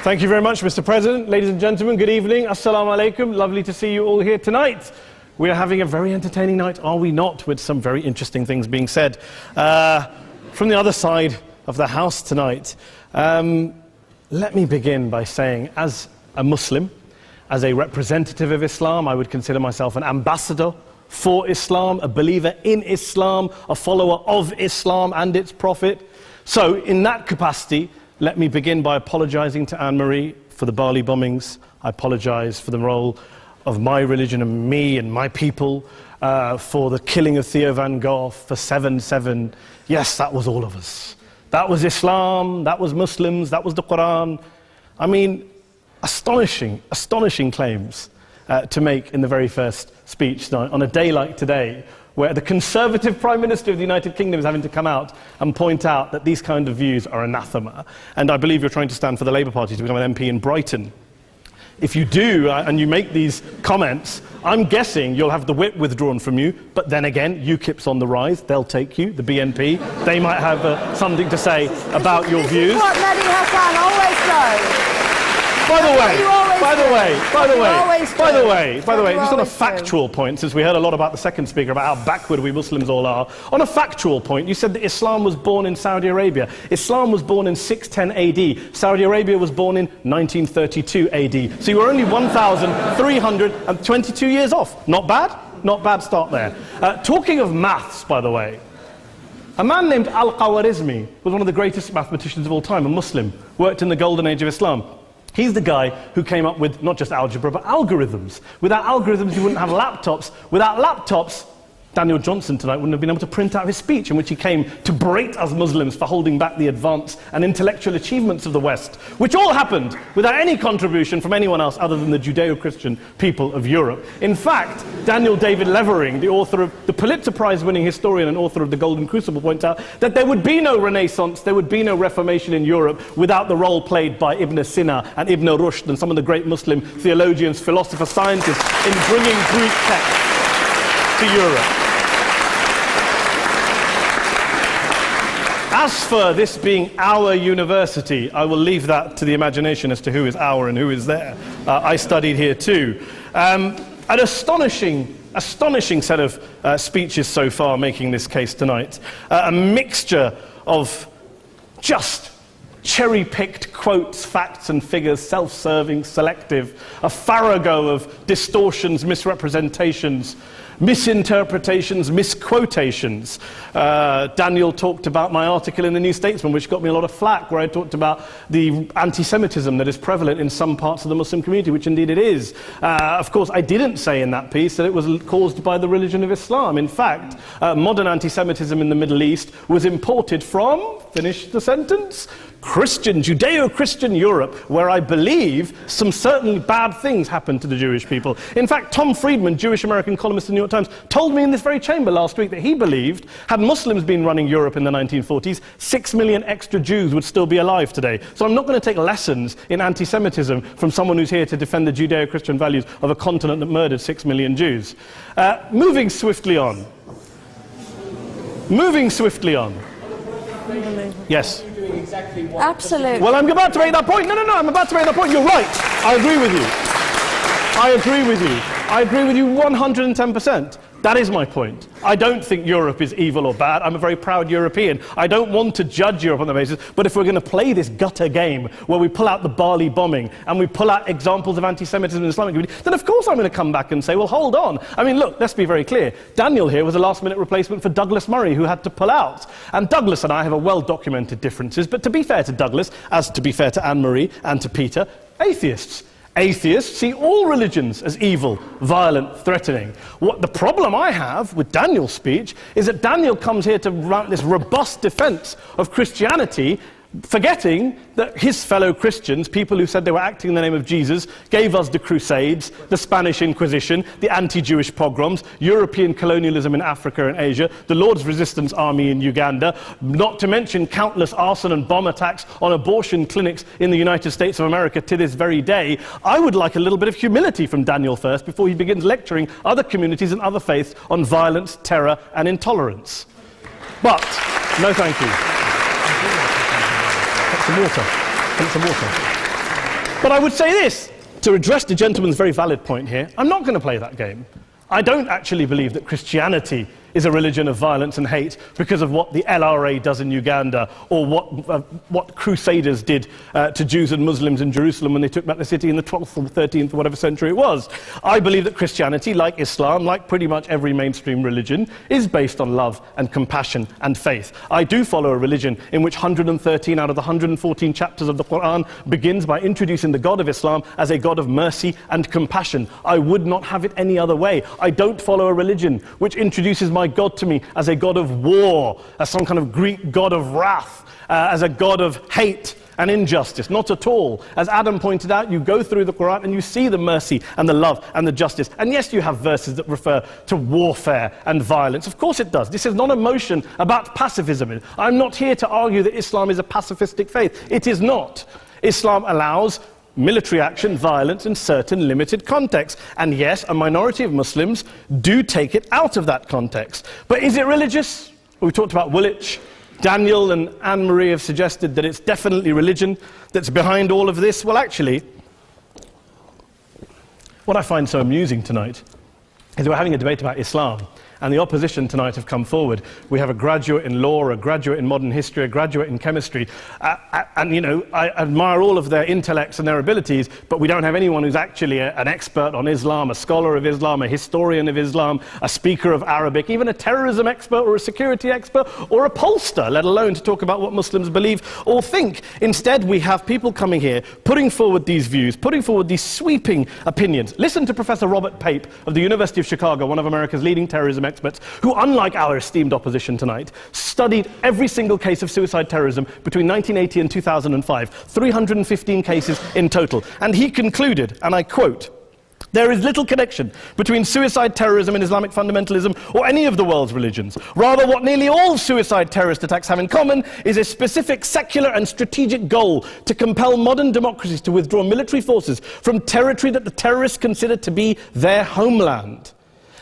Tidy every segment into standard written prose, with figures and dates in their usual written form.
Thank you very much, Mr. President. Ladies and gentlemen, good evening. Assalamu alaikum. Lovely to see you all here tonight. We are having a very entertaining night, are we not, with some very interesting things being said from the other side of the house tonight. Let me begin by saying, as a Muslim, as a representative of Islam, I would consider myself an ambassador for Islam, a believer in Islam, a follower of Islam and its Prophet. So, in that capacity, let me begin by apologizing to Anne-Marie for the Bali bombings. I apologize for the role of my religion and me and my people, for the killing of Theo van Gogh, for 7/7. Yes, that was all of us. That was Islam, that was Muslims, that was the Quran. I mean, astonishing claims to make in the very first speech on a day like today, where the Conservative Prime Minister of the United Kingdom is having to come out and point out that these kind of views are anathema. And I believe you're trying to stand for the Labour Party to become an MP in Brighton. If you do, and you make these comments, I'm guessing you'll have the whip withdrawn from you, but then again, UKIP's on the rise, they'll take you, the BNP, they might have something to say about your views. This is what Mehdi Hassan always does. By the way, just on a factual point, since we heard a lot about the second speaker, about how backward we Muslims all are, on a factual point, you said that Islam was born in Saudi Arabia. Islam was born in 610 AD. Saudi Arabia was born in 1932 AD. So you were only 1,322 years off. Not bad? Not bad start there. Talking of maths, by the way, a man named Al-Khwarizmi was one of the greatest mathematicians of all time, a Muslim, worked in the golden age of Islam. He's the guy who came up with not just algebra, but algorithms. Without algorithms, you wouldn't have laptops. Without laptops, Daniel Johnson tonight wouldn't have been able to print out his speech in which he came to berate us Muslims for holding back the advance and intellectual achievements of the West, which all happened without any contribution from anyone else other than the Judeo-Christian people of Europe. In fact, Daniel David Levering, the author of the Pulitzer Prize-winning historian and author of The Golden Crucible, points out that there would be no Renaissance, there would be no Reformation in Europe without the role played by Ibn Sina and Ibn Rushd and some of the great Muslim theologians, philosophers, scientists in bringing Greek texts to Europe. As for this being our university, I will leave that to the imagination as to who is our and who is there. I studied here too. An astonishing set of speeches so far making this case tonight. A mixture of just cherry-picked quotes, facts and figures, self-serving, selective, a farrago of distortions, misrepresentations, misinterpretations, misquotations. Daniel talked about my article in the New Statesman, which got me a lot of flack, where I talked about the anti-Semitism that is prevalent in some parts of the Muslim community, which indeed it is. Of course, I didn't say in that piece that it was caused by the religion of Islam. In fact, modern anti-Semitism in the Middle East was imported from, finish the sentence, Judeo-Christian Europe, where I believe some certainly bad things happened to the Jewish people. In fact, Tom Friedman, Jewish-American columnist in the New York Times, told me in this very chamber last week that he believed, had Muslims been running Europe in the 1940s, 6 million extra Jews would still be alive today. So I'm not going to take lessons in anti-Semitism from someone who's here to defend the Judeo-Christian values of a continent that murdered 6 million Jews. Moving swiftly on. Yes. Absolutely. Well, I'm about to make that point. No, I'm about to make that point. You're right. I agree with you 110%. That is my point. I don't think Europe is evil or bad. I'm a very proud European. I don't want to judge Europe on that basis, but if we're going to play this gutter game where we pull out the Bali bombing and we pull out examples of anti-Semitism in the Islamic community, then of course I'm going to come back and say, well, hold on. I mean, look, let's be very clear. Daniel here was a last-minute replacement for Douglas Murray, who had to pull out. And Douglas and I have a well-documented differences, but to be fair to Douglas, as to be fair to Anne-Marie and to Peter, atheists. Atheists see all religions as evil, violent, threatening. What the problem I have with Daniel's speech is that Daniel comes here to run this robust defense of Christianity, forgetting that his fellow Christians, people who said they were acting in the name of Jesus, gave us the Crusades, the Spanish Inquisition, the anti-Jewish pogroms, European colonialism in Africa and Asia, the Lord's Resistance Army in Uganda, not to mention countless arson and bomb attacks on abortion clinics in the United States of America to this very day. I would like a little bit of humility from Daniel first before he begins lecturing other communities and other faiths on violence, terror and intolerance. But, no thank you. Some water. But I would say this, to address the gentleman's very valid point here, I'm not going to play that game. I don't actually believe that Christianity is a religion of violence and hate because of what the LRA does in Uganda or what Crusaders did to Jews and Muslims in Jerusalem when they took back the city in the 12th or 13th or whatever century it was. I believe that Christianity, like Islam, like pretty much every mainstream religion, is based on love and compassion and faith. I do follow a religion in which 113 out of the 114 chapters of the Quran begins by introducing the God of Islam as a God of mercy and compassion. I would not have it any other way. I don't follow a religion which introduces my God to me as a God of war, as some kind of Greek God of wrath, as a God of hate and injustice. Not at all. As Adam pointed out, you go through the Quran and you see the mercy and the love and the justice. And yes, you have verses that refer to warfare and violence. Of course it does. This is not a motion about pacifism. I'm not here to argue that Islam is a pacifistic faith. It is not. Islam allows military action, violence in certain limited contexts. And yes, a minority of Muslims do take it out of that context. But is it religious? We talked about Woolwich. Daniel and Anne-Marie have suggested that it's definitely religion that's behind all of this. Well, actually, what I find so amusing tonight is we're having a debate about Islam. And the opposition tonight have come forward. We have a graduate in law, a graduate in modern history, a graduate in chemistry. And, you know, I admire all of their intellects and their abilities, but we don't have anyone who's actually an expert on Islam, a scholar of Islam, a historian of Islam, a speaker of Arabic, even a terrorism expert or a security expert or a pollster, let alone to talk about what Muslims believe or think. Instead, we have people coming here, putting forward these views, putting forward these sweeping opinions. Listen to Professor Robert Pape of the University of Chicago, one of America's leading terrorism experts, who, unlike our esteemed opposition tonight, studied every single case of suicide terrorism between 1980 and 2005, 315 cases in total. And he concluded, and I quote, "There is little connection between suicide terrorism and Islamic fundamentalism or any of the world's religions. Rather, what nearly all suicide terrorist attacks have in common is a specific secular and strategic goal to compel modern democracies to withdraw military forces from territory that the terrorists consider to be their homeland."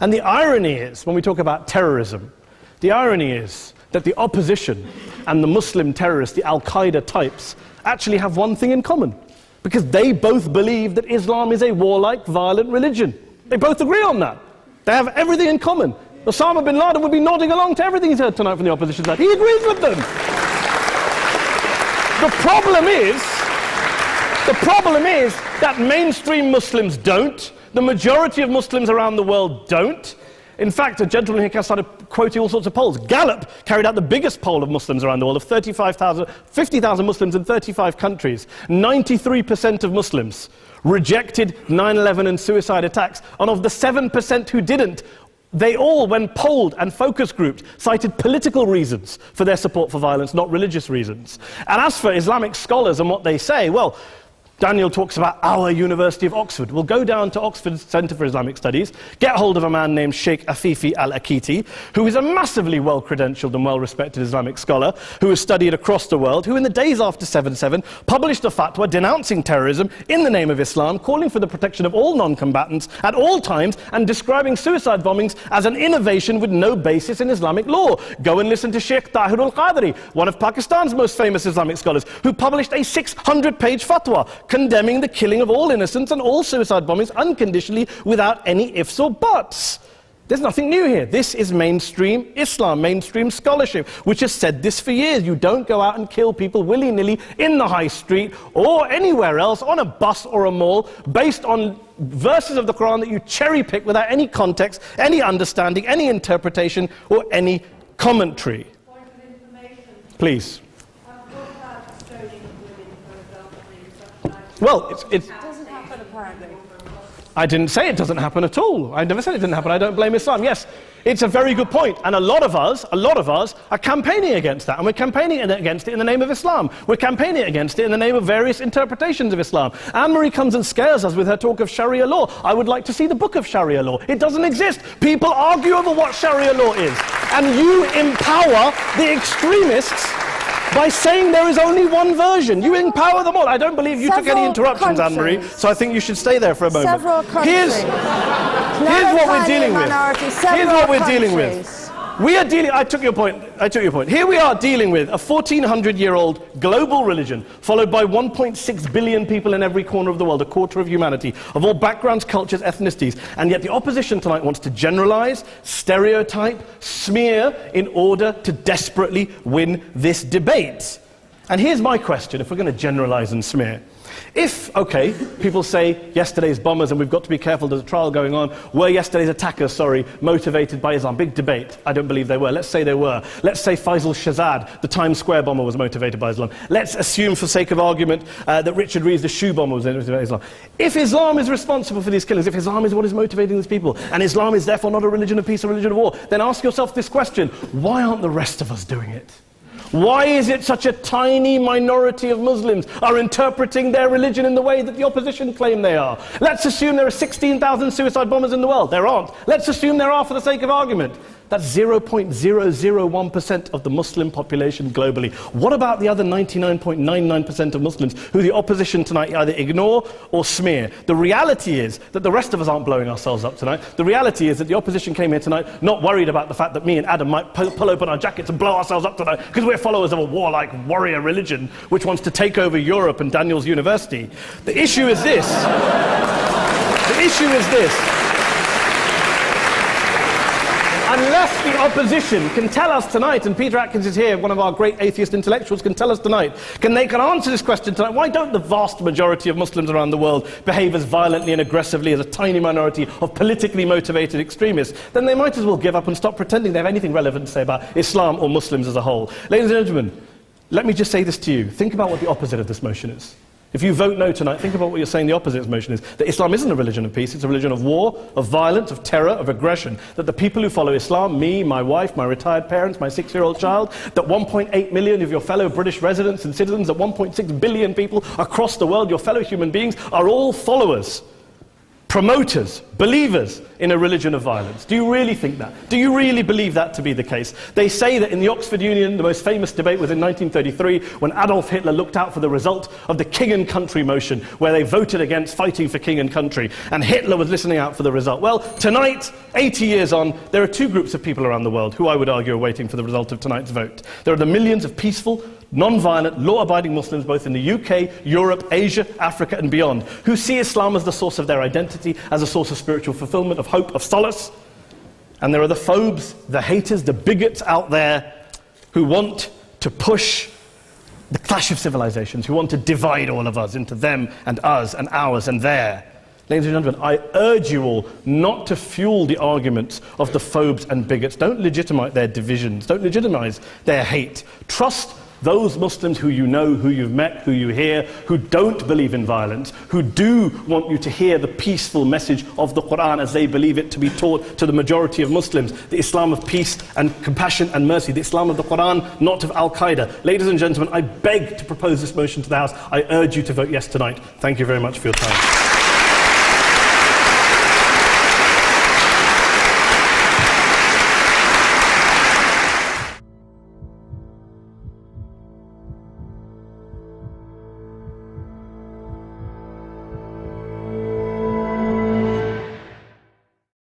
And the irony is, when we talk about terrorism, the irony is that the opposition and the Muslim terrorists, the Al-Qaeda types, actually have one thing in common. Because they both believe that Islam is a warlike, violent religion. They both agree on that. They have everything in common. Osama bin Laden would be nodding along to everything he's heard tonight from the opposition side. He agrees with them. The problem is that mainstream Muslims don't. The majority of Muslims around the world don't. In fact, a gentleman here started quoting all sorts of polls. Gallup carried out the biggest poll of Muslims around the world, of 50,000 Muslims in 35 countries. 93% of Muslims rejected 9/11 and suicide attacks. And of the 7% who didn't, they all, when polled and focus grouped, cited political reasons for their support for violence, not religious reasons. And as for Islamic scholars and what they say, well, Daniel talks about our University of Oxford. We'll go down to Oxford Centre for Islamic Studies, get hold of a man named Sheikh Afifi al-Akiti, who is a massively well-credentialed and well-respected Islamic scholar, who has studied across the world, who in the days after 7/7 published a fatwa denouncing terrorism in the name of Islam, calling for the protection of all non-combatants at all times, and describing suicide bombings as an innovation with no basis in Islamic law. Go and listen to Sheikh Tahir al-Qadri, one of Pakistan's most famous Islamic scholars, who published a 600-page fatwa condemning the killing of all innocents and all suicide bombings unconditionally without any ifs or buts. There's nothing new here. This is mainstream Islam, mainstream scholarship, which has said this for years. You don't go out and kill people willy-nilly in the high street or anywhere else, on a bus or a mall, based on verses of the Quran that you cherry-pick without any context, any understanding, any interpretation, or any commentary. Point of information. Please. Well, it doesn't happen apparently. I didn't say it doesn't happen at all. I never said it didn't happen. I don't blame Islam. Yes, it's a very good point. And a lot of us are campaigning against that. And we're campaigning against it in the name of Islam. We're campaigning against it in the name of various interpretations of Islam. Anne-Marie comes and scares us with her talk of Sharia law. I would like to see the book of Sharia law. It doesn't exist. People argue over what Sharia law is. And you empower the extremists by saying there is only one version. You empower them all. I don't believe you took any interruptions, Anne-Marie, so I think you should stay there for a moment. Several countries. Here's what we're dealing with. Here's what we're dealing with. We are dealing, I took your point. Here we are dealing with a 1400-year-old global religion followed by 1.6 billion people in every corner of the world, a quarter of humanity, of all backgrounds, cultures, ethnicities. And yet the opposition tonight wants to generalize, stereotype, smear in order to desperately win this debate. And here's my question, if we're going to generalize and smear. If, okay, people say yesterday's bombers, and we've got to be careful, there's a trial going on, were yesterday's attackers, motivated by Islam? Big debate. I don't believe they were. Let's say they were. Let's say Faisal Shahzad, the Times Square bomber, was motivated by Islam. Let's assume, for sake of argument, that Richard Reeves, the shoe bomber, was motivated by Islam. If Islam is responsible for these killings, if Islam is what is motivating these people, and Islam is therefore not a religion of peace, a religion of war, then ask yourself this question: why aren't the rest of us doing it? Why is it such a tiny minority of Muslims are interpreting their religion in the way that the opposition claim they are? Let's assume there are 16,000 suicide bombers in the world. There aren't. Let's assume there are for the sake of argument. That's 0.001% of the Muslim population globally. What about the other 99.99% of Muslims who the opposition tonight either ignore or smear? The reality is that the rest of us aren't blowing ourselves up tonight. The reality is that the opposition came here tonight not worried about the fact that me and Adam might pull open our jackets and blow ourselves up tonight because we're followers of a warlike warrior religion which wants to take over Europe and Daniel's university. The issue is this. The issue is this. Unless the opposition can tell us tonight, and Peter Atkins is here, one of our great atheist intellectuals, can tell us tonight, can answer this question tonight: why don't the vast majority of Muslims around the world behave as violently and aggressively as a tiny minority of politically motivated extremists? Then they might as well give up and stop pretending they have anything relevant to say about Islam or Muslims as a whole. Ladies and gentlemen, let me just say this to you. Think about what the opposite of this motion is. If you vote no tonight, think about what you're saying the opposite of motion is. That Islam isn't a religion of peace, it's a religion of war, of violence, of terror, of aggression. That the people who follow Islam, me, my wife, my retired parents, my 6-year-old child, that 1.8 million of your fellow British residents and citizens, that 1.6 billion people across the world, your fellow human beings, are all followers, promoters, believers in a religion of violence. Do you really think that? Do you really believe that to be the case? They say that in the Oxford Union, the most famous debate was in 1933, when Adolf Hitler looked out for the result of the King and Country motion, where they voted against fighting for King and Country, and Hitler was listening out for the result. Well, tonight, 80 years on, there are two groups of people around the world who I would argue are waiting for the result of tonight's vote. There are the millions of peaceful, non-violent, law-abiding Muslims both in the UK, Europe, Asia, Africa and beyond, who see Islam as the source of their identity, as a source of spiritual fulfillment, of hope, of solace. And there are the phobes, the haters, the bigots out there who want to push the clash of civilizations, who want to divide all of us into them and us and ours and their. Ladies and gentlemen, I urge you all not to fuel the arguments of the phobes and bigots. Don't legitimize their divisions. Don't legitimize their hate. Trust those Muslims who you know, who you've met, who you hear, who don't believe in violence, who do want you to hear the peaceful message of the Quran as they believe it to be taught to the majority of Muslims, the Islam of peace and compassion and mercy, the Islam of the Quran, not of Al-Qaeda. Ladies and gentlemen, I beg to propose this motion to the House. I urge you to vote yes tonight. Thank you very much for your time.